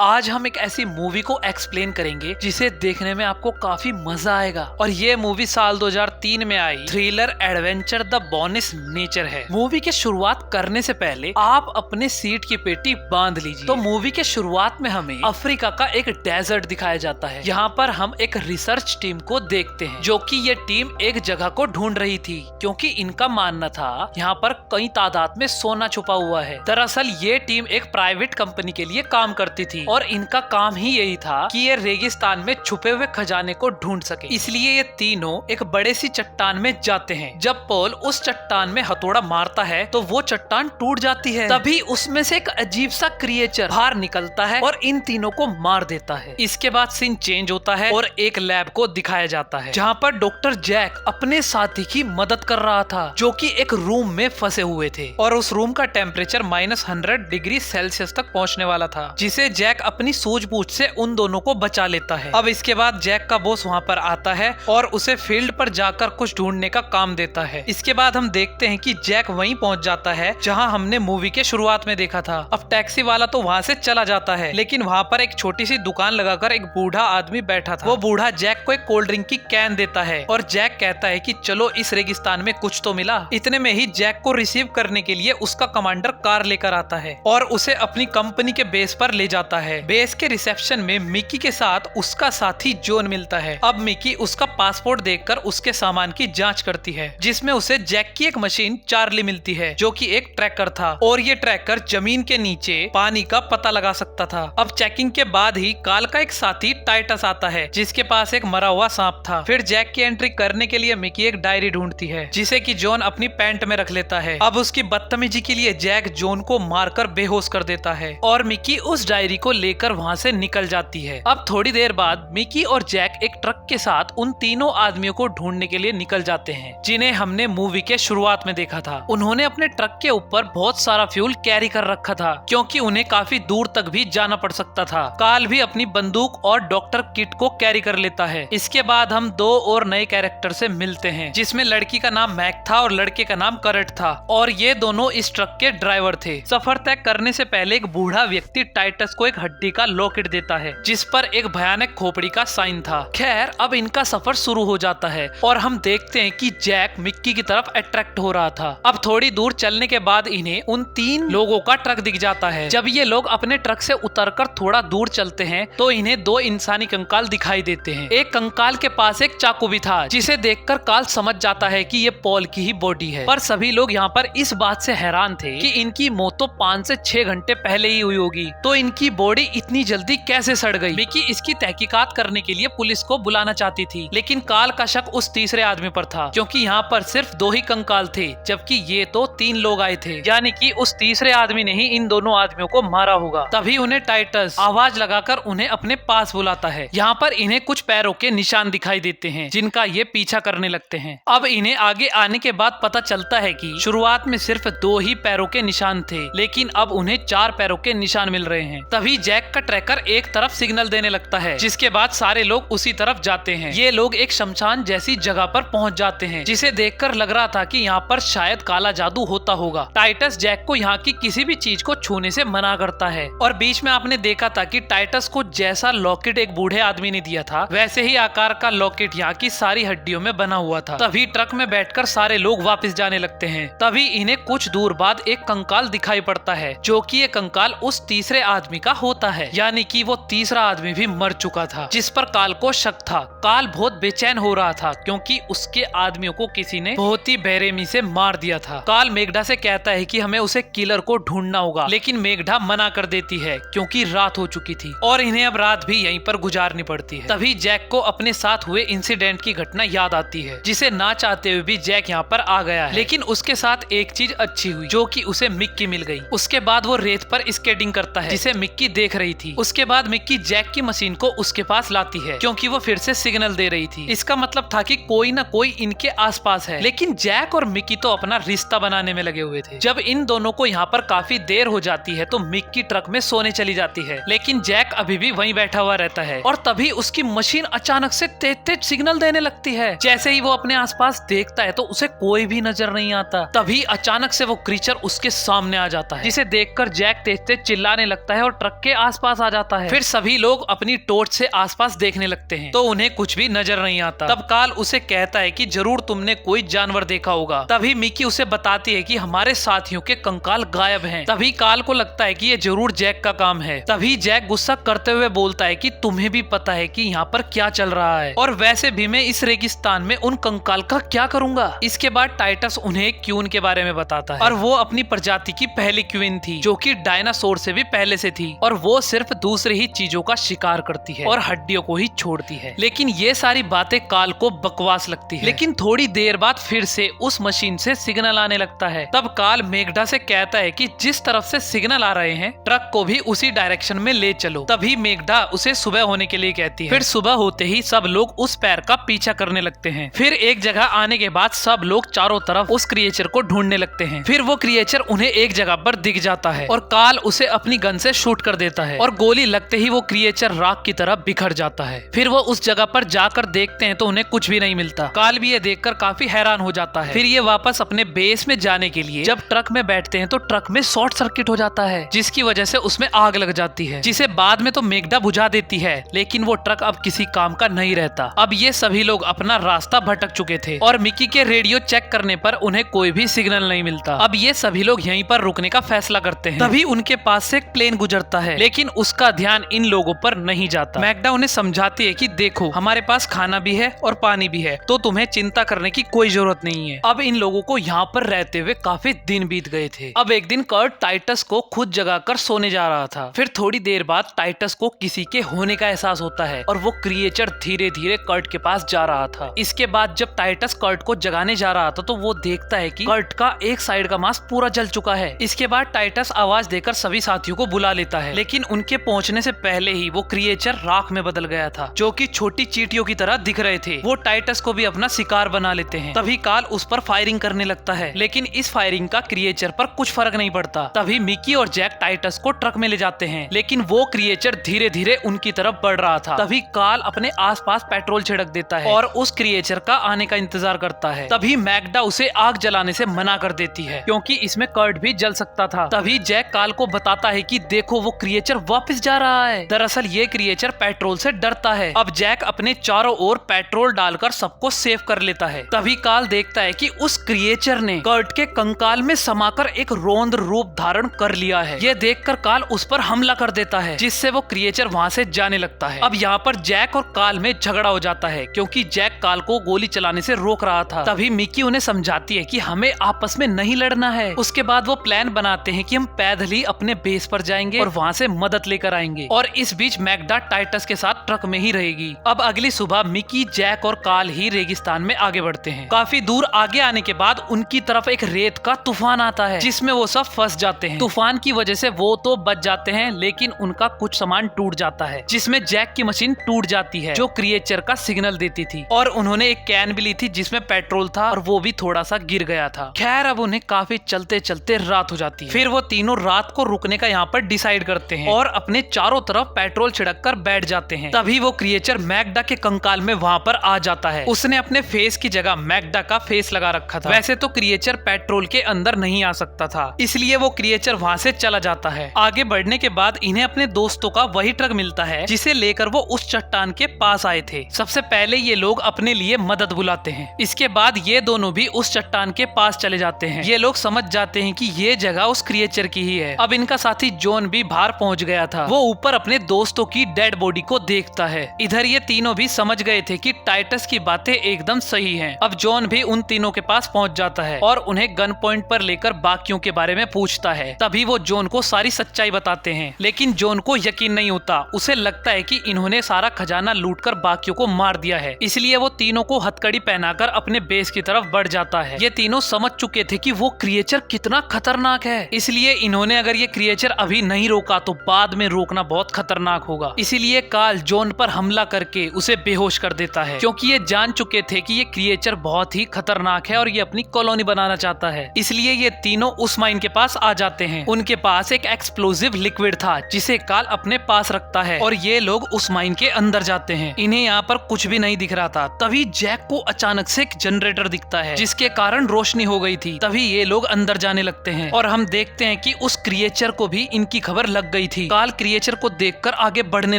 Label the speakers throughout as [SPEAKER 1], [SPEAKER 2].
[SPEAKER 1] आज हम एक ऐसी मूवी को एक्सप्लेन करेंगे जिसे देखने में आपको काफी मजा आएगा। और ये मूवी साल 2003 में आई थ्रिलर एडवेंचर द बोनिस नेचर है। मूवी के शुरुआत करने से पहले आप अपने सीट की पेटी बांध लीजिए। तो मूवी के शुरुआत में हमें अफ्रीका का एक डेजर्ट दिखाया जाता है। यहाँ पर हम एक रिसर्च टीम को देखते हैं जो कि ये टीम एक जगह को ढूंढ रही थी, क्योंकि इनका मानना था यहाँ पर कई तादाद में सोना छुपा हुआ है। दरअसल ये टीम एक प्राइवेट कंपनी के लिए काम करती थी और इनका काम ही यही था कि ये रेगिस्तान में छुपे हुए खजाने को ढूंढ सके। इसलिए ये तीनों एक बड़े सी चट्टान में जाते हैं। जब पॉल उस चट्टान में हथौड़ा मारता है तो वो चट्टान टूट जाती है। तभी उसमें से एक अजीब सा क्रिएचर बाहर निकलता है और इन तीनों को मार देता है। इसके बाद सीन चेंज होता है और एक लैब को दिखाया जाता है जहाँ पर डॉक्टर जैक अपने साथी की मदद कर रहा था जो कि एक रूम में फंसे हुए थे और उस रूम का टेम्परेचर -100 डिग्री सेल्सियस तक पहुँचने वाला था, जिसे जैक अपनी सूझबूझ से उन दोनों को बचा लेता है। अब इसके बाद जैक का बॉस वहाँ पर आता है और उसे फील्ड पर जाकर कुछ ढूंढने का काम देता है। इसके बाद हम देखते हैं कि जैक वहीं पहुँच जाता है जहाँ हमने मूवी के शुरुआत में देखा था। अब टैक्सी वाला तो वहाँ से चला जाता है, लेकिन वहाँ पर एक छोटी सी दुकान लगाकर एक बूढ़ा आदमी बैठा था। वो बूढ़ा जैक को एक कोल्ड ड्रिंक की कैन देता है और जैक कहता है कि चलो इस रेगिस्तान में कुछ तो मिला। इतने में ही जैक को रिसीव करने के लिए उसका कमांडर कार लेकर आता है और उसे अपनी कंपनी के बेस पर ले जाता है। बेस के रिसेप्शन में मिकी के साथ उसका साथी जॉन मिलता है। अब मिकी उसका पासपोर्ट देखकर उसके सामान की जांच करती है, जिसमें उसे जैक की एक मशीन चार्ली मिलती है जो कि एक ट्रैकर था और ये ट्रैकर जमीन के नीचे पानी का पता लगा सकता था। अब चेकिंग के बाद ही काल का एक साथी टाइटस आता है जिसके पास एक मरा हुआ सांप था। फिर जैक की एंट्री करने के लिए मिकी एक डायरी ढूंढती है जिसे कि जॉन अपनी पैंट में रख लेता है। अब उसकी बदतमीजी के लिए जैक जॉन को मारकर बेहोश कर देता है और मिकी उस डायरी को लेकर वहाँ से निकल जाती है। अब थोड़ी देर बाद मिकी और जैक एक ट्रक के साथ उन तीनों आदमियों को ढूंढने के लिए निकल जाते हैं जिन्हें हमने मूवी के शुरुआत में देखा था। उन्होंने अपने ट्रक के ऊपर बहुत सारा फ्यूल कैरी कर रखा था क्योंकि उन्हें काफी दूर तक भी जाना पड़ सकता था। काल भी अपनी बंदूक और डॉक्टर किट को कैरी कर लेता है। इसके बाद हम दो और नए कैरेक्टर से मिलते हैं जिसमें लड़की का नाम मैक था और लड़के का नाम करट था और ये दोनों इस ट्रक के ड्राइवर थे। सफर तय करने से पहले एक बूढ़ा व्यक्ति टाइटस को एक हड्डी का लॉकेट देता है जिस पर एक भयानक खोपड़ी का साइन था। खैर अब इनका सफर शुरू हो जाता है और हम देखते हैं कि जैक मिक्की की तरफ अट्रैक्ट हो रहा था। अब थोड़ी दूर चलने के बाद इन्हें उन तीन लोगों का ट्रक दिख जाता है। जब ये लोग अपने ट्रक से उतरकर थोड़ा दूर चलते हैं तो इन्हें दो इंसानी कंकाल दिखाई देते हैं। एक कंकाल के पास एक चाकू भी था जिसे देखकर काल समझ जाता है कि ये पॉल की ही बॉडी है। पर सभी लोग यहाँ पर इस बात से हैरान थे कि इनकी मौत तो 5 से 6 घंटे पहले ही हुई होगी, तो इनकी बॉडी इतनी जल्दी कैसे सड़ गई। मिकी इसकी तहकीकात करने के लिए पुलिस को बुलाना चाहती थी, लेकिन काल का शक उस तीसरे आदमी पर था क्योंकि यहाँ पर सिर्फ 2 ही कंकाल थे जबकि ये तो 3 लोग आए थे, यानी कि उस तीसरे आदमी ने ही इन दोनों आदमियों को मारा होगा। तभी उन्हें टाइटस आवाज लगाकर उन्हें अपने पास बुलाता है। यहाँ पर इन्हें कुछ पैरों के निशान दिखाई देते हैं जिनका ये पीछा करने लगते हैं। अब इन्हें आगे आने के बाद पता चलता है कि शुरुआत में सिर्फ 2 ही पैरों के निशान थे, लेकिन अब उन्हें 4 पैरों के निशान मिल रहे हैं। तभी जैक का ट्रैकर एक तरफ सिग्नल देने लगता है जिसके बाद सारे लोग उसी तरफ जाते हैं। ये लोग एक शमशान जैसी जगह पर पहुंच जाते हैं जिसे देखकर लग रहा था कि यहाँ पर शायद काला जादू होता होगा। टाइटस जैक को यहाँ की किसी भी चीज को छूने से मना करता है और बीच में आपने देखा था कि टाइटस को जैसा लॉकेट एक बूढ़े आदमी ने दिया था वैसे ही आकार का लॉकेट यहाँ की सारी हड्डियों में बना हुआ था। तभी ट्रक में बैठकर सारे लोग वापस जाने लगते हैं। तभी इन्हें कुछ दूर बाद एक कंकाल दिखाई पड़ता है जो कि ये कंकाल उस तीसरे आदमी का होता है, यानी कि वो तीसरा आदमी भी मर चुका था जिस पर काल को शक था। काल बहुत बेचैन हो रहा था क्योंकि उसके आदमियों को किसी ने बहुत ही बेरहमी से मार दिया था। काल मेघडा से कहता है कि हमें उसे किलर को ढूंढना होगा, लेकिन मेघडा मना कर देती है क्योंकि रात हो चुकी थी और इन्हें अब रात भी यहीं पर गुजारनी पड़ती है। तभी जैक को अपने साथ हुए इंसिडेंट की घटना याद आती है जिसे ना चाहते हुए भी जैक यहाँ पर आ गया है, लेकिन उसके साथ एक चीज अच्छी हुई जो कि उसे मिक्की मिल गई। उसके बाद वो रेत पर स्केटिंग करता है जिसे मिक्की देख रही थी। उसके बाद मिक्की जैक की मशीन को उसके पास लाती है क्योंकि वो फिर से सिग्नल दे रही थी। इसका मतलब था कि कोई ना कोई इनके आसपास है, लेकिन जैक और मिक्की तो अपना रिश्ता बनाने में लगे हुए थे। जब इन दोनों को यहाँ पर काफी देर हो जाती है तो मिक्की ट्रक में सोने चली जाती है, लेकिन जैक अभी भी वहीं बैठा हुआ रहता है और तभी उसकी मशीन अचानक से तेज तेज सिग्नल देने लगती है। जैसे ही वो अपने आसपास देखता है तो उसे कोई भी नजर नहीं आता। तभी अचानक से वो क्रीचर उसके सामने आ जाता है जिसे देखकर जैक तेज तेज चिल्लाने लगता है और ट्रक के के आसपास आ जाता है। फिर सभी लोग अपनी टॉर्च से आसपास देखने लगते हैं तो उन्हें कुछ भी नजर नहीं आता। तब कार्ल उसे कहता है कि जरूर तुमने कोई जानवर देखा होगा। तभी मिकी उसे बताती है कि हमारे साथियों के कंकाल गायब हैं। तभी कार्ल को लगता है कि ये जरूर जैक का काम है। तभी जैक गुस्सा करते हुए बोलता है कि तुम्हें भी पता है कि यहाँ पर क्या चल रहा है, और वैसे भी मैं इस रेगिस्तान में उन कंकाल का क्या करूंगा। इसके बाद टाइटस उन्हें एक क्यून के बारे में बताता है, और वो अपनी प्रजाति की पहली क्वीन थी जो कि डायनासोर से भी पहले से थी, और वो सिर्फ दूसरी ही चीजों का शिकार करती है और हड्डियों को ही छोड़ती है। लेकिन ये सारी बातें कार्ल को बकवास लगती है। लेकिन थोड़ी देर बाद फिर से उस मशीन से सिग्नल आने लगता है। तब कार्ल मेगडा से कहता है कि जिस तरफ से सिग्नल आ रहे हैं ट्रक को भी उसी डायरेक्शन में ले चलो। तभी मेगडा उसे सुबह होने के लिए कहती है। फिर सुबह होते ही सब लोग उस पैर का पीछा करने लगते हैं। फिर एक जगह आने के बाद सब लोग चारों तरफ उस क्रिएचर को ढूंढने लगते हैं। फिर वो क्रिएचर उन्हें एक जगह पर दिख जाता है और कार्ल उसे अपनी गन से शूट कर देता है, और गोली लगते ही वो क्रिएचर राख की तरह बिखर जाता है। फिर वो उस जगह पर जाकर देखते हैं तो उन्हें कुछ भी नहीं मिलता। कार्ल भी ये देखकर काफी हैरान हो जाता है। फिर ये वापस अपने बेस में जाने के लिए जब ट्रक में बैठते हैं तो ट्रक में शॉर्ट सर्किट हो जाता है, जिसकी वजह से उसमें आग लग जाती है, जिसे बाद में तो मेगडा बुझा देती है। लेकिन वो ट्रक अब किसी काम का नहीं रहता। अब ये सभी लोग अपना रास्ता भटक चुके थे और मिकी के रेडियो चेक करने पर उन्हें कोई भी सिग्नल नहीं मिलता। अब ये सभी लोग यहीं पर रुकने का फैसला करते हैं। तभी उनके पास से एक प्लेन गुजरता है, लेकिन उसका ध्यान इन लोगों पर नहीं जाता। मैगडा उन्हें समझाती है कि देखो हमारे पास खाना भी है और पानी भी है, तो तुम्हें चिंता करने की कोई जरूरत नहीं है। अब इन लोगों को यहाँ पर रहते हुए काफी दिन बीत गए थे। अब एक दिन कर्ट टाइटस को खुद जगाकर सोने जा रहा था। फिर थोड़ी देर बाद टाइटस को किसी के होने का एहसास होता है और वो क्रिएचर धीरे धीरे कर्ट के पास जा रहा था। इसके बाद जब टाइटस कर्ट को जगाने जा रहा था तो वो देखता है कि कर्ट का एक साइड का मांस पूरा जल चुका है। इसके बाद टाइटस आवाज देकर सभी साथियों को बुला लेता है, लेकिन उनके पहुंचने से पहले ही वो क्रिएचर राख में बदल गया था, जो कि छोटी चींटियों की तरह दिख रहे थे। वो टाइटस को भी अपना शिकार बना लेते हैं। तभी कार्ल उस पर फायरिंग करने लगता है, लेकिन इस फायरिंग का क्रिएचर पर कुछ फर्क नहीं पड़ता। तभी मिकी और जैक टाइटस को ट्रक में ले जाते हैं, लेकिन वो क्रिएचर धीरे धीरे उनकी तरफ बढ़ रहा था। तभी कार्ल अपने आसपास पेट्रोल छिड़क देता है और उस क्रिएचर का आने का इंतजार करता है। तभी मैगडा उसे आग जलाने से मना कर देती है, क्योंकि इसमें कर्ट भी जल सकता था। तभी जैक कार्ल को बताता है कि देखो वो क्रिएचर वापस जा रहा है। दरअसल ये क्रिएचर पेट्रोल से डरता है। अब जैक अपने चारों ओर पेट्रोल डालकर सबको सेव कर लेता है। तभी कार्ल देखता है कि उस क्रिएचर ने कर्ट के कंकाल में समाकर एक रौद्र रूप धारण कर लिया है। ये देखकर कार्ल उस पर हमला कर देता है, जिससे वो क्रिएचर वहाँ से जाने लगता है। अब यहाँ पर जैक और कार्ल में झगड़ा हो जाता है, क्योंकि जैक कार्ल को गोली चलाने से रोक रहा था। तभी मिकी उन्हें समझाती है कि हमें आपस में नहीं लड़ना है। उसके बाद वो प्लान बनाते हैं कि हम पैदल ही अपने बेस पर जाएंगे और वहाँ से मदद लेकर आएंगे, और इस बीच मैगडा टाइटस के साथ ट्रक में ही रहेगी। अब अगली सुबह मिकी, जैक और कार्ल ही रेगिस्तान में आगे बढ़ते हैं। काफी दूर आगे आने के बाद उनकी तरफ एक रेत का तूफान आता है, जिसमें वो सब फंस जाते हैं। तूफान की वजह से वो तो बच जाते हैं, लेकिन उनका कुछ सामान टूट जाता है, जिसमें जैक की मशीन टूट जाती है जो क्रिएचर का सिग्नल देती थी, और उन्होंने एक कैन भी ली थी जिसमें पेट्रोल था और वो भी थोड़ा सा गिर गया था। खैर अब उन्हें काफी चलते चलते रात हो जाती है। फिर वो तीनों रात को रुकने का यहाँ पर डिसाइड करते हैं और अपने चारों तरफ पेट्रोल छिड़क कर बैठ जाते हैं। तभी वो क्रिएचर मैगडा के कंकाल में वहाँ पर आ जाता है। उसने अपने फेस की जगह मैगडा का फेस लगा रखा था। वैसे तो क्रिएचर पेट्रोल के अंदर नहीं आ सकता था, इसलिए वो क्रिएचर वहाँ से चला जाता है। आगे बढ़ने के बाद इन्हें अपने दोस्तों का वही ट्रक मिलता है जिसे लेकर वो उस चट्टान के पास आए थे। सबसे पहले ये लोग अपने लिए मदद बुलाते हैं। इसके बाद ये दोनों भी उस चट्टान के पास चले जाते हैं। ये लोग समझ जाते हैं कि ये जगह उस क्रिएचर की ही है। अब इनका साथी जॉन भी बाहर पहुंच गया था। वो ऊपर अपने दोस्तों की डेड बॉडी को देखता है। इधर ये तीनों भी समझ गए थे कि टाइटस की बातें एकदम सही हैं। अब जॉन भी उन तीनों के पास पहुंच जाता है और उन्हें गन पॉइंट पर लेकर बाकियों के बारे में पूछता है। तभी वो जॉन को सारी सच्चाई बताते हैं, लेकिन जॉन को यकीन नहीं होता। उसे लगता है कि इन्होंने सारा खजाना लूटकर बाकियों को मार दिया है, इसलिए वो तीनों को हथकड़ी पहनाकर अपने बेस की तरफ बढ़ जाता है। ये तीनों समझ चुके थे कि वो क्रिएचर कितना खतरनाक है, इसलिए इन्होंने अगर ये क्रिएचर अभी नहीं रोका तो बाद में रोकना बहुत खतरनाक होगा। इसीलिए कार्ल जॉन पर हमला करके उसे बेहोश कर देता है, क्योंकि ये जान चुके थे कि ये क्रिएचर बहुत ही खतरनाक है और ये अपनी कॉलोनी बनाना चाहता है। इसलिए ये तीनों उस माइन के पास आ जाते हैं। उनके पास एक एक्सप्लोसिव लिक्विड था जिसे कार्ल अपने पास रखता है और ये लोग उस माइन के अंदर जाते हैं। इन्हें यहाँ पर कुछ भी नहीं दिख रहा था। तभी जैक को अचानक से एक जनरेटर दिखता है जिसके कारण रोशनी हो गई थी। तभी ये लोग अंदर जाने लगते हैं और हम देखते हैं कि उस क्रिएचर को भी इनकी खबर लग लग गई थी। कार्ल क्रिएचर को देखकर आगे बढ़ने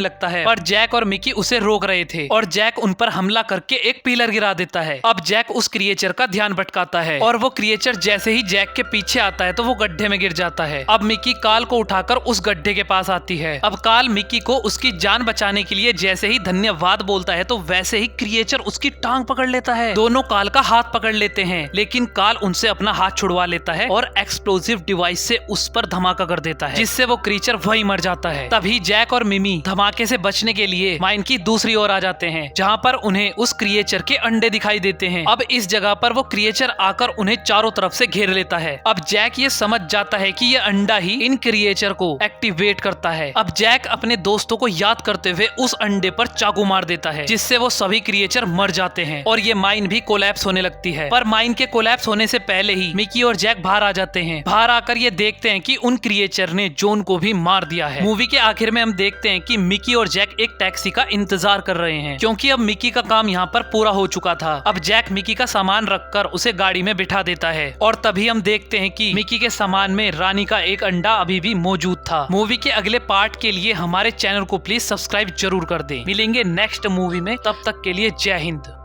[SPEAKER 1] लगता है पर जैक और मिकी उसे रोक रहे थे और जैक उन पर हमला करके एक पिलर गिरा देता है। अब जैक उस क्रिएचर का ध्यान भटकाता है और वो क्रिएचर जैसे ही जैक के पीछे आता है तो वो गड्ढे में गिर जाता है। अब मिकी कार्ल को उठाकर उस गड्ढे के पास आती है। अब कार्ल मिकी को उसकी जान बचाने के लिए जैसे ही धन्यवाद बोलता है तो वैसे ही क्रिएचर उसकी टांग पकड़ लेता है। दोनों कार्ल का हाथ पकड़ लेते हैं लेकिन कार्ल उनसे अपना हाथ छुड़वा लेता है और एक्सप्लोसिव डिवाइस से उस पर धमाका कर देता है जिससे वो क्रिएचर वही मर जाता है। तभी जैक और मिमी धमाके से बचने के लिए माइन की दूसरी ओर आ जाते हैं जहाँ पर उन्हें उस क्रिएचर के अंडे दिखाई देते हैं। अब इस जगह पर वो क्रिएचर आकर उन्हें चारों तरफ से घेर लेता है। अब जैक ये समझ जाता है कि ये अंडा ही इन क्रिएचर को एक्टिवेट करता है। अब जैक अपने दोस्तों को याद करते हुए उस अंडे पर चाकू मार देता है जिससे वो सभी क्रिएचर मर जाते हैं और ये माइन भी कोलैप्स होने लगती है। पर माइन के कोलैप्स होने से पहले ही मिकी और जैक बाहर आ जाते हैं। बाहर आकर ये देखते हैं कि उन क्रिएचर ने जॉन को भी मार दिया है। मूवी के आखिर में हम देखते हैं कि मिकी और जैक एक टैक्सी का इंतजार कर रहे हैं क्योंकि अब मिकी का काम यहाँ पर पूरा हो चुका था। अब जैक मिकी का सामान रखकर उसे गाड़ी में बिठा देता है और तभी हम देखते हैं कि मिकी के सामान में रानी का एक अंडा अभी भी मौजूद था। मूवी के अगले पार्ट के लिए हमारे चैनल को प्लीज सब्सक्राइब जरूर कर दें। मिलेंगे नेक्स्ट मूवी में, तब तक के लिए जय हिंद।